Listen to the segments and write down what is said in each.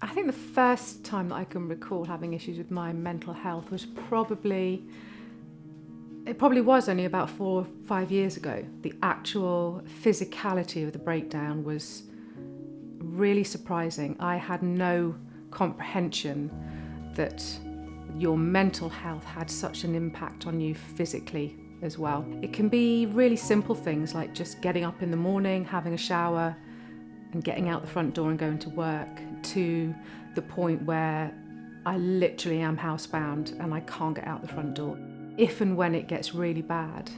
I think the first time that I can recall having issues with my mental health was probably was only about 4 or 5 years ago. The actual physicality of the breakdown was really surprising. I had no comprehension that your mental health had such an impact on you physically as well. It can be really simple things like just getting up in the morning, having a shower and getting out the front door and going to work, to the point where I literally am housebound and I can't get out the front door. If and when it gets really bad,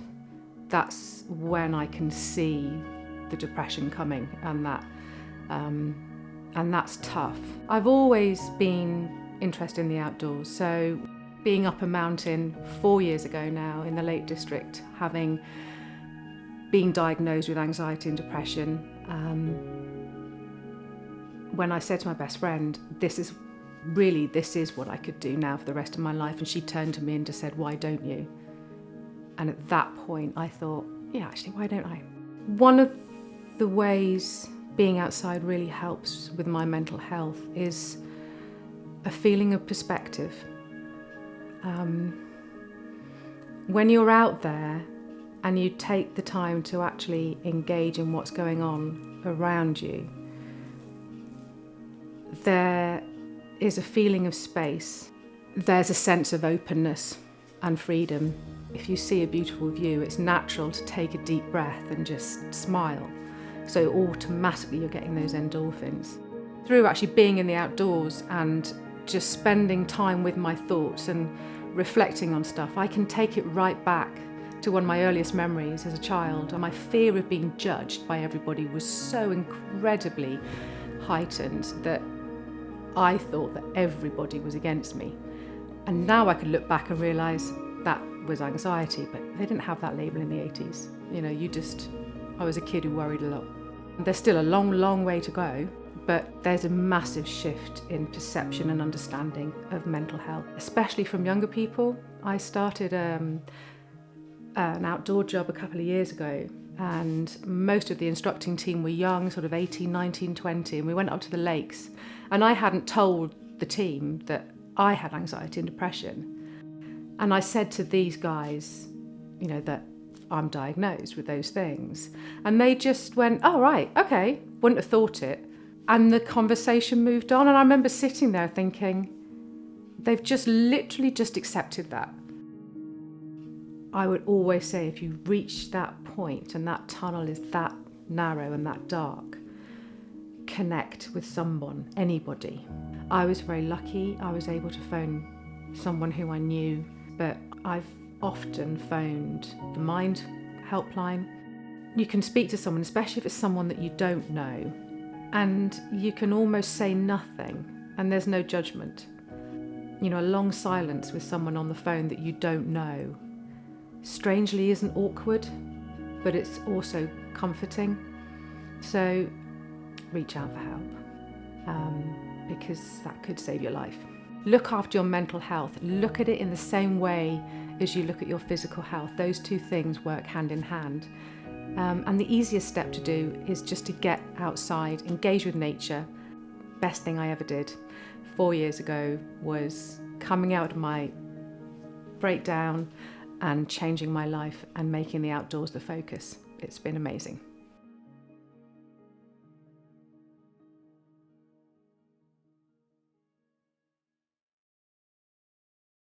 that's when I can see the depression coming, and that's tough. I've always been interested in the outdoors, so being up a mountain 4 years ago now in the Lake District, having been diagnosed with anxiety and depression, when I said to my best friend, this is what I could do now for the rest of my life, and she turned to me and just said, why don't you? And at that point I thought, yeah, actually, why don't I? One of the ways being outside really helps with my mental health is a feeling of perspective. When you're out there and you take the time to actually engage in what's going on around you, there is a feeling of space. There's a sense of openness and freedom. If you see a beautiful view, it's natural to take a deep breath and just smile. So automatically you're getting those endorphins. Through actually being in the outdoors and just spending time with my thoughts and reflecting on stuff, I can take it right back to one of my earliest memories as a child. And my fear of being judged by everybody was so incredibly heightened that I thought that everybody was against me. And now I can look back and realise that was anxiety, but they didn't have that label in the 80s. I was a kid who worried a lot. There's still a long, long way to go, but there's a massive shift in perception and understanding of mental health, especially from younger people. I started an outdoor job a couple of years ago, and most of the instructing team were young, sort of 18, 19, 20, and we went up to the lakes, and I hadn't told the team that I had anxiety and depression. And I said to these guys, that I'm diagnosed with those things. And they just went, oh, right, okay, wouldn't have thought it. And the conversation moved on. And I remember sitting there thinking, they've just literally just accepted that. I would always say, if you reach that point and that tunnel is that narrow and that dark, connect with someone, anybody. I was very lucky. I was able to phone someone who I knew, but I've often phoned the Mind helpline. You can speak to someone, especially if it's someone that you don't know, and you can almost say nothing and there's no judgment. A long silence with someone on the phone that you don't know strangely isn't awkward, but it's also comforting. So reach out for help, because that could save your life. Look after your mental health. Look at it in the same way as you look at your physical health. Those two things work hand in hand. And the easiest step to do is just to get outside, engage with nature. Best thing I ever did 4 years ago was coming out of my breakdown and changing my life and making the outdoors the focus. It's been amazing.